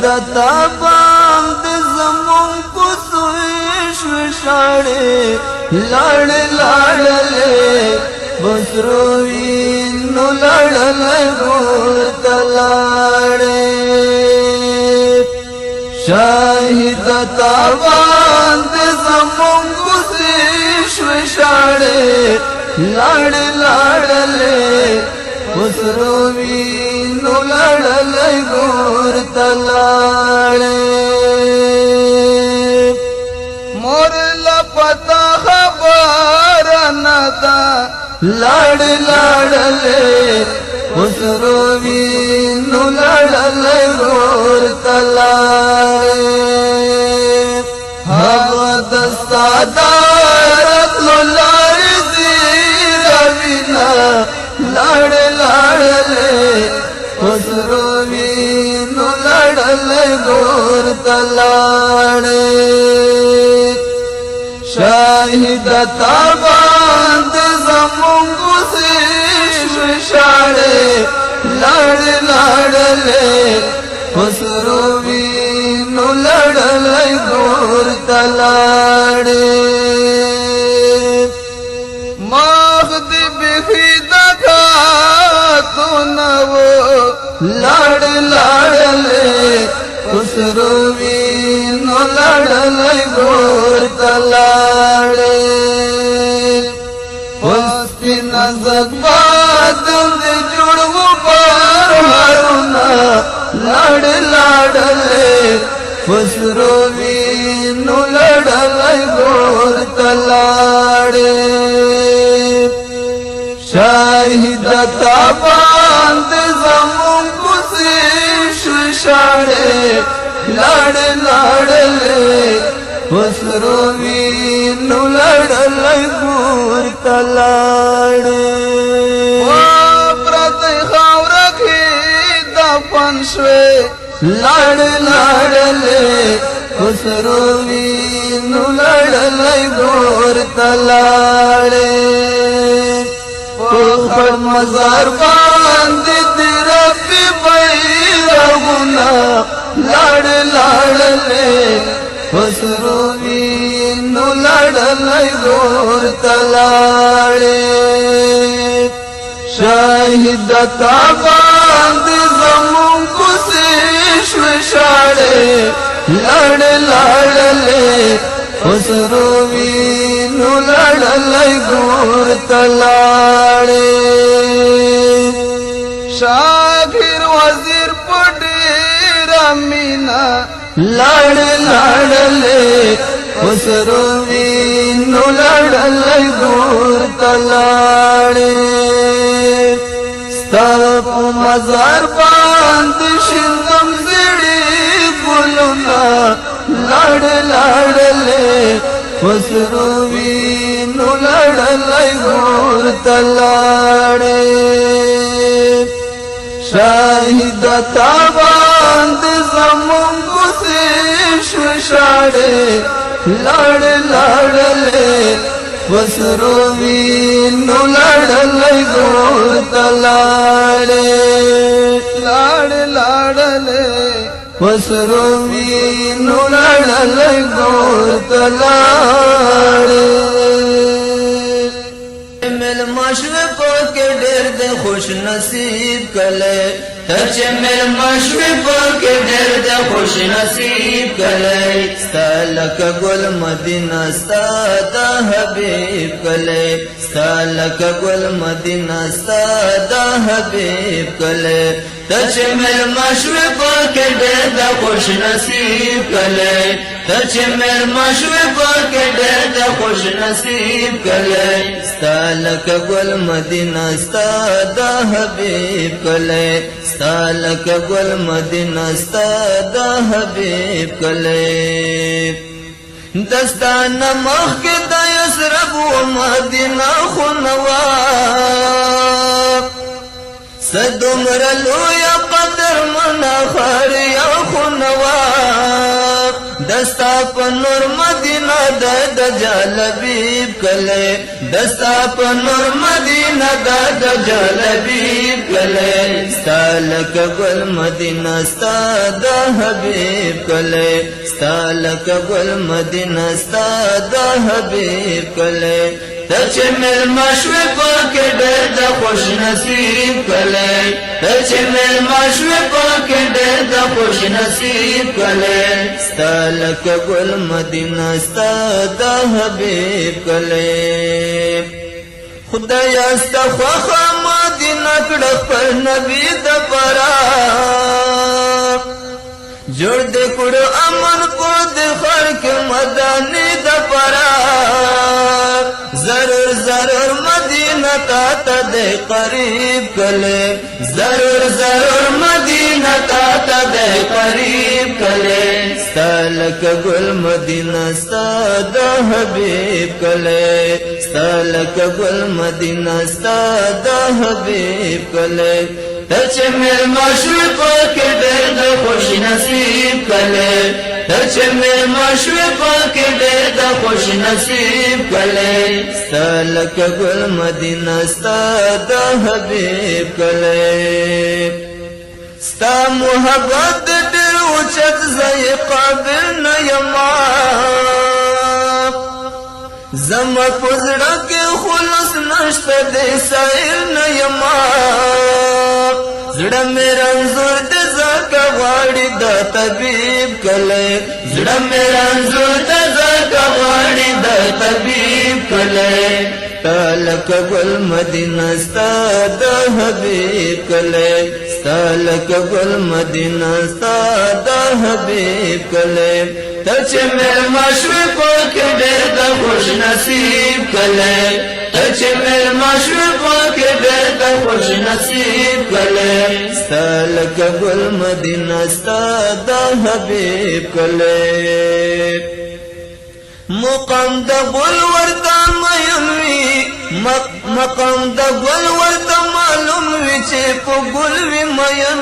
دتا باندې زمون کوڅوي شوشاړې لړ لړلې بسروي نو لړلې ګور تلاړې شاهد دتا باندې زمون کوڅوي شوشاړې لړ لړلې بسروي نو لړلې ګور تلاړې مور لپتا خبر ندا لړ لړلې بسروي نو لړلې ګور تلاړې هغه د سادات لار زیروینا لړ لړلې بسروي نو لړلې ګور تلاړې شاهد تا باندې زمون کوڅې شوشاړې لړ لړلې بسروي نو لړلې ګور تلاړې ماغ دی بخی دکا تو نو لړ لړلې بسروي نو لړلې ګور تلاړې اوس په نظر باندې جوړو پر هرونه لړ لړلې بسروي نو لړلې ګور تلاړې شاهد تا باندې زمون کوڅې شوشاړې لړ لړلې بسروي نو لړلې ګور تلاړې پرته خاور کې دفن شوه لړ لړلې بسروي نو لړلې ګور تلاړې خپل مزار باندې در په بیرغنا لړ لړلې بسروي نو لړلې ګور تلاړې شاهد تا باندې زمون کوڅې شوشاړې لړ لړلې بسروي نو لړلې ګور تلاړې شاګر وزیر پډیر مینا لړ لړلې بسروي نو لړلې ګور تلاړې ستاسو په مزار باندې شندم زړې ګلونه لړ لړلې بسروي نو لړلې ګور تلاړې شاهد تا باندې زمون کوڅې شوشاړې لړ لړلې بسروي نو لړلې ګور تلاړې لړ لړلې بسروي نو لړلې ګور تلاړې مل مشوي پکې ډېر د خوش نصیب کله چې مل مشوي پکې ډېر د خوش نصیب کله ستالک ګل مدینه ستاد حبيب کله ستالک ګل مدینه ستاد حبيب کله چې مل مشوي پکې ډېر د خوش نصیب کله چې مل مشوي پکې ډېر د خوش نصیب کله ستالک ګل مدینه ستاد حبيب کله ستالک ګل مدینه ستاد حبيب کله دستان مخ کې د یسرب و مدینه خنوا صدمر لو یا قدر منا خار یا خنوا د دستا په نور مدینه د جلبیب کله دستا په نور مدینه د جلبیب کله ستالک گل مدینه ستا د حبیب کله ستالک گل مدینه ستا د حبیب کله تچ مل مشوی پاک ډېر د خوش نصیب کله تچ مل مشوی پاک ډېر د خوش نصیب کله ستالک گل مدینه ستا د حبیب کله خدایا ستا خوخه مدینه کړه پر نبی د پرا جوړ دې کړه امن کو د خلق مدانی د پرا ضرور ضرور مدینہ تا دے قریب کلے ضرور ضرور مدینہ تا دے قریب کلے ستالک گل مدینہ ستا د حبیب کلے ستالک گل مدینہ ستا د حبیب کلے تچ مل مشرق کے ډېر د خوش نصیب کلے تچ مل مشرق کے ډېر د خوش نصیب کلے ستالک گل مدینہ ستا د حبیب کلے ستا محبت ډېر اوچت زې قابل نه یما زما پزړه کې خلص نشته دې سائل نه یما زړه مې رنځور د زکه غواړي د طبيب کله زړه مې رنځور د زکه غواړي د طبيب کله ستالک گل مدینہ ستا د حبیب کله ستالک گل مدینہ ستا د حبیب کله تچ مل مشرق کے ډېر د خوش نصیب کله تچ مل مشرق کے ډېر د خوش نصیب کله ستالک گل مدینہ ستا د حبیب کله مقام د گل ورته مینوي مقام د گل ورته معلوم وي چې په گل وي مین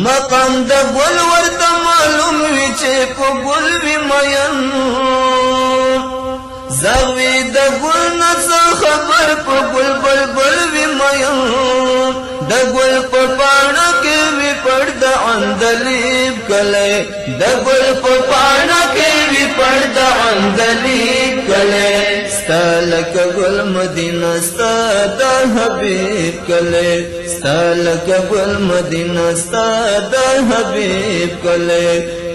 مقام د گل ورته معلوم وي چې په گل وي مین زوی د گل نه خبر په گل بلبل وي مین د گل په پاڼه کې وي پرد عندلیب کله د گل په پاڼه کې وي پرد عندلیب کله ستالک گل مدینہ ستا د حبیب کله ستالک گل مدینہ ستا د حبیب کله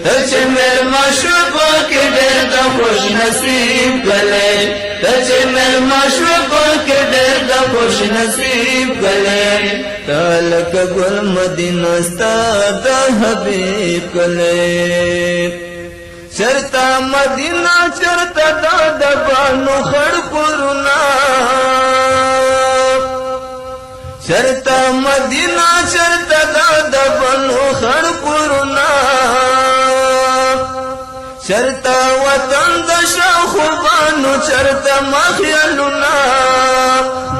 تچ مل مشرق کے ډېر د خوش نصیب کله تچ مل مشرق کے ډېر د خوش نصیب کله ستالک گل مدینہ ستا د حبیب کله چرتا مدینہ چرتا د بانو خړ پورنا چرتا مدینہ چرتا د بانو خړ پورنا چرتا وطن د شاخوبانو چرتا مخیلونا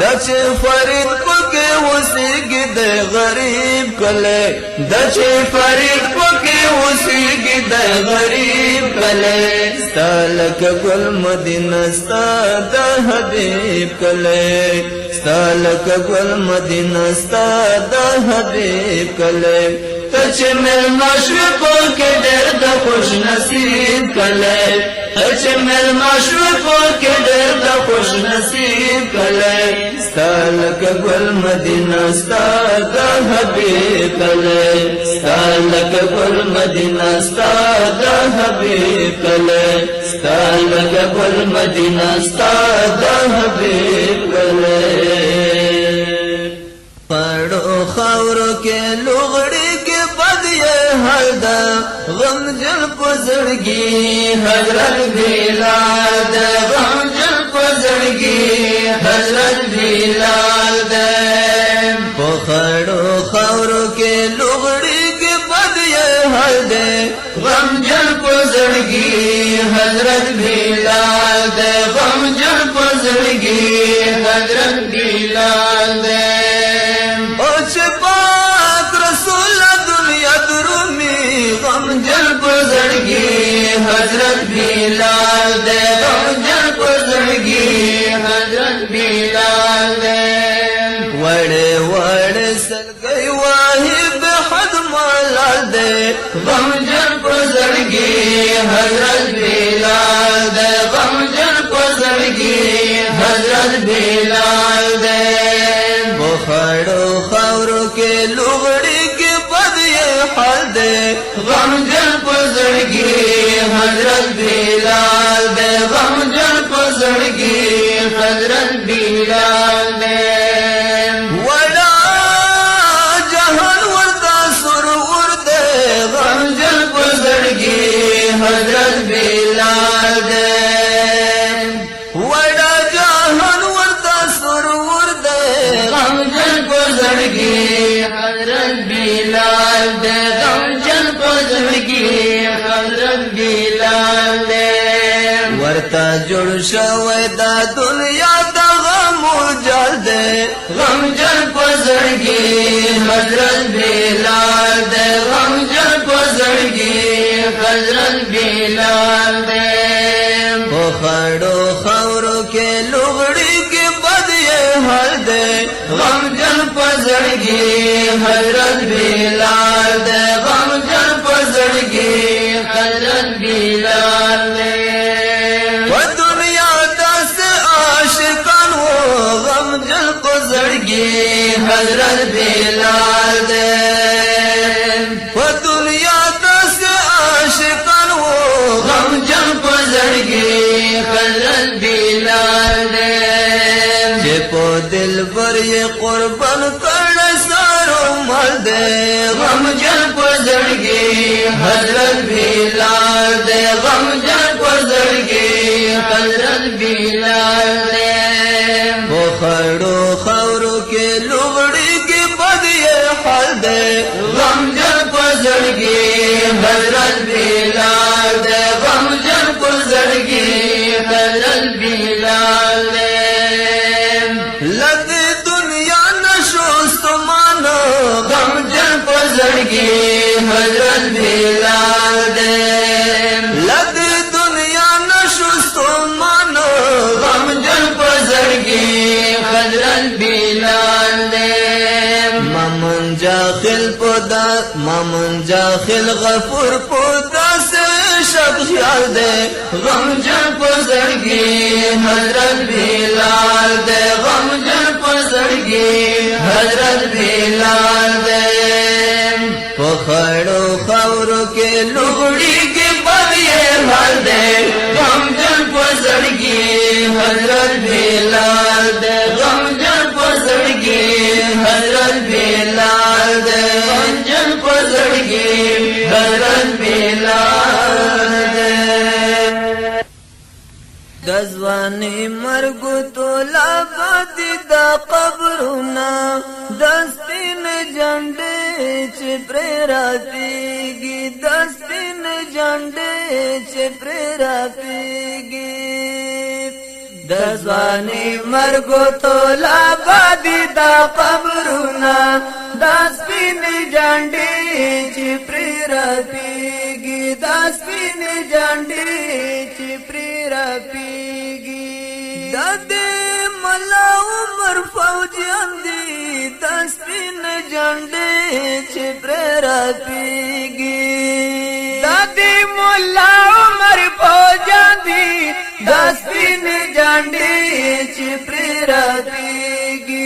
دچ فرید پکې وسیږي د غریب کله دچ فرید پکې وسیږي د غریب کله ستالک گل مدینہ ستا د حبیب کله ستالک گل مدینہ ستا د حبیب کله تچ مل مشرق کے ډېر د خوش نصیب کله تچ مل مشرق کے ډېر د خوش نصیب کله ستالک گل مدینہ ستا د حبیب کله ستالک گل مدینہ ستا د حبیب کله ستالک گل مدینہ ستا د حبیب کله پړو خاورو کې لوغړي کې بدیه هدا غم جل پزړګي حضرت بلال د غم جل پزړګي حضرت بلال د پخړو خاورو کې لوغړي کې بدیه هدا غم جل پزړګي حضرت بلال د غم جل پزړګي حضرت بلال د پاک رسول دنیا درومی غم جل حضرت بلال دے غمجن پزړګي حضرت بلال دے وړې وړې سلګي واهب حد ملال دے غمجن پزړګي حضرت بلال دے غمجن پزړګي حضرت بلال دے بخړو خاورو کې لوغړي کې بد یې حال دے غمجن پزړګي حضرت بلال دے غمجن پزړګي حضرت بلال دے ولا جهان وردا سرور دے غمجن پزړګي حضرت بلال دے ولا جهان وردا سرور دے غمجن پزړګي حضرت بلال دے غمجن پزړګي حضرت بلال دے ورتا جوړ شوی دا دنیا دا غم جال دے غمجن پزړګي حضرت بلال دے غمجن پزړګي حضرت بلال دے په خړو خاورو کې لوغړي کې بد یې حال دے غمجن پزړګي حضرت بلال دے غمجن پزړګي حضرت بلال دے و دنیا داس عاشقان و غمجن پزړګي حضرت بلال دے و دنیا داس عاشقان و غمجن پزړګي حضرت بلال دے چې په دل بر یې قربان کړ سارو مل دے غمجن پزړګي حضرت بلال دے غمجن پزړګي حضرت بلال دے بخړو خاورو کې لوغړي کې بد یې حال دے غمجن پزړګي حضرت بلال دے غمجن پزړګي حضرت بلال دے لد دنیا نشو سمان غمجن پزړګي حضرت بلال دے لد دنیا نشو سمان غمجن پزړګي حضرت بلال دے مامن جاخل غفور پودا سے شب خیال دے غمجن پزړګي حضرت بلال دے غمجن پزړګي حضرت بلال دے په خړو خاورو کې لوغړي کې بد یې حال دے غمجن پزړګي حضرت بلال دے غمجن پزړګي حضرت بلال دے غمجن پزړګي حضرت بلال دے دزوانی مرگو تولا بدی دا قبرنا دستین جنڈے چپرے راتیگی دستین جنڈے چپرے راتیگی دزوانی مرگو تولا بدی دا قبرنا دستین جنڈے چپرے راتیگی دستین جنڈے چپرے راتیگی دادے ملا عمر فوجیان دی دسپین جنڈے چپرے راتیگی دادے ملا عمر فوجیان دی دسپین جنڈے چپرے راتیگی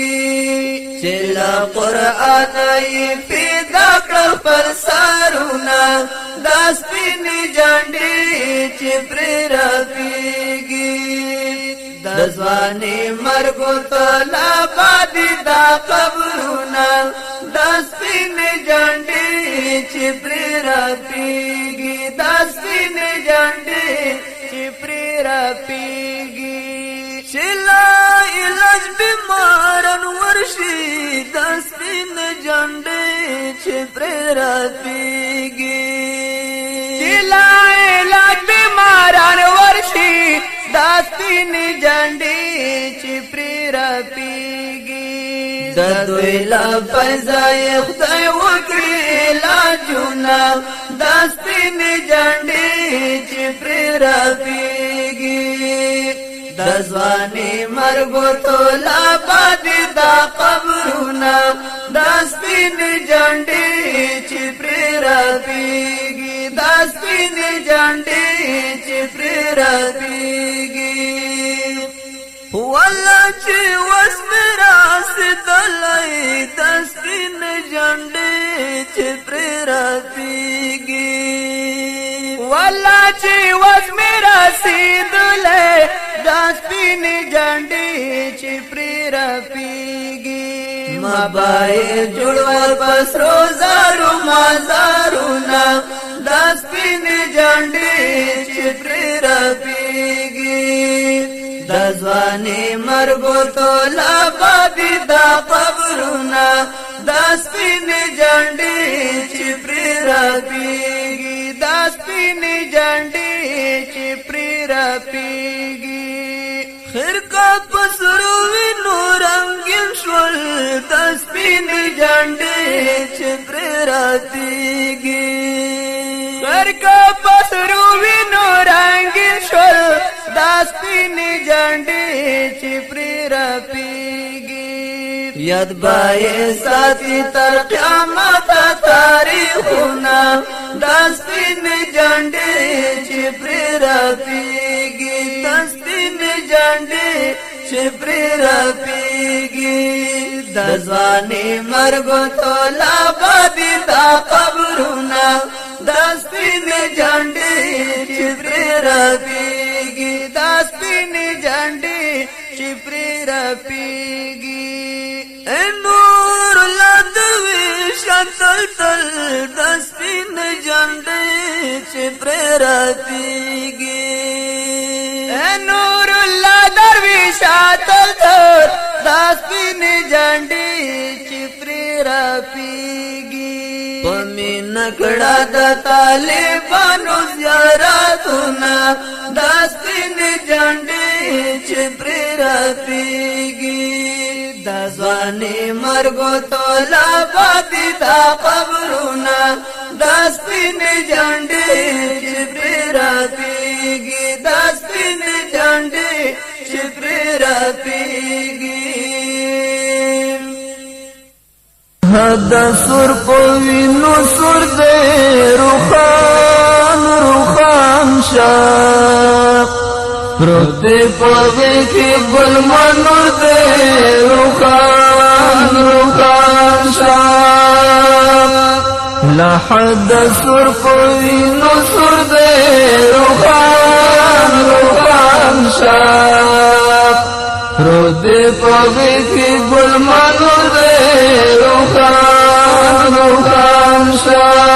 چلا قرآن ای پیدا کر سارونا دسپین جنڈے چپرے راتیگی دزوانی مرگو تولا بادی دا قبرونا دسپین جنڈی چپری راتیگی دسپین جنڈی چپری راتیگی شلا علاج بیمارن ورشی دسپین جنڈی چپری راتیگی شلا علاج بیمارن ورشی دستین جنڈی چپری رپیگی ددوی لا فضای خدای وکری لا جون قبرونه دا سپینې جنډې چې پرې رپېږي د ځوانۍ مرګو تولا باندې دا قبرونه دا سپینې جنډې چې پرې رپېږي دا سپینې جنډې چې پرې رپېږي والله چې وس مې راسېدلی د سپینې جنډې چې پرې رپېږي والله چې وس مې راسېدلی د سپینې جنډې چې پرې رپېږي مبایې جوړول په سرو زرو مزارونه د سپینې جنډې چې پرې رپېږي د ځوانۍ مرګو تولا باندې دا قبرونه دا سپینې جنډې چې پرې رپېږي دا سپینې جنډې چې پرې رپېږي خرقه په سرو وینو رنګین شول د سپینې جنډې چې پرې رپېږي خرقه په سرو وینو رنګین شول دا سپینې جنډې چې پرې رپېږي یاد به ساتي تر قیامته تاریخونه دا سپینې جنډې چې پرې رپېږي دا سپینې جنډې چې پرې رپېږي د ځوانۍ مرګو تولا باندې دا قبرونه دا سپینې جنډې چې پرې رپېږي دا سپینې جنډې چې پرې رپېږي نور لدوي شتل تل د سپینې جنډې چې پرې رپېږي نور لدوي شتل تل د سپینې جنډې چې پرې رپېږي پمین کړه د طالبانو زیارتونه د سپینې جنډې چې پرې رپېږي د ځوانۍ مرګو تولا باندې دا قبرونه د سپینې جنډې چې پرې رپېږي د سپینې جنډې چې پرې رپېږي د سر په وینو سر دې روخان روخان شاه پروت په کې ګل منور دې روخان روخان شاه لا حد سر په وینو سر دې روخان روخان شاه پروت په کې ګل منور دې روخان روخان شاه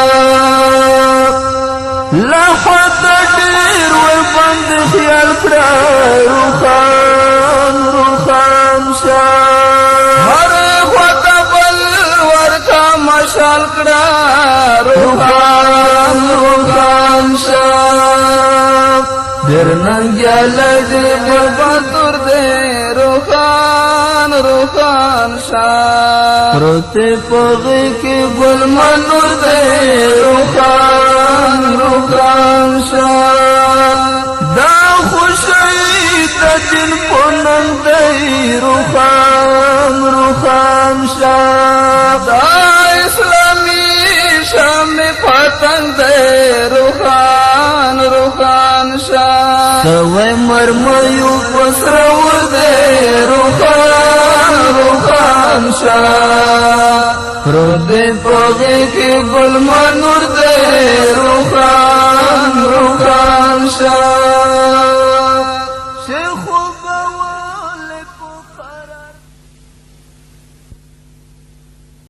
لا حد ډېر ورباند خیال کړه روخان روخان شاه هر خواته بل ورکا مشال کړه روخان روخان شاه ډېر ننګیال دې بهادر دې روخان روخان شاه پروت پغې کې ګل منور دې روخان روخان شاه دا خوشی د دین په نن دې روخان روخان شاه دا اسلامي شام پتنګ دې روخان روخان شاه سوي مرميو پسرور دې روخان روخان شاه پروت پغې کې ګل منور دې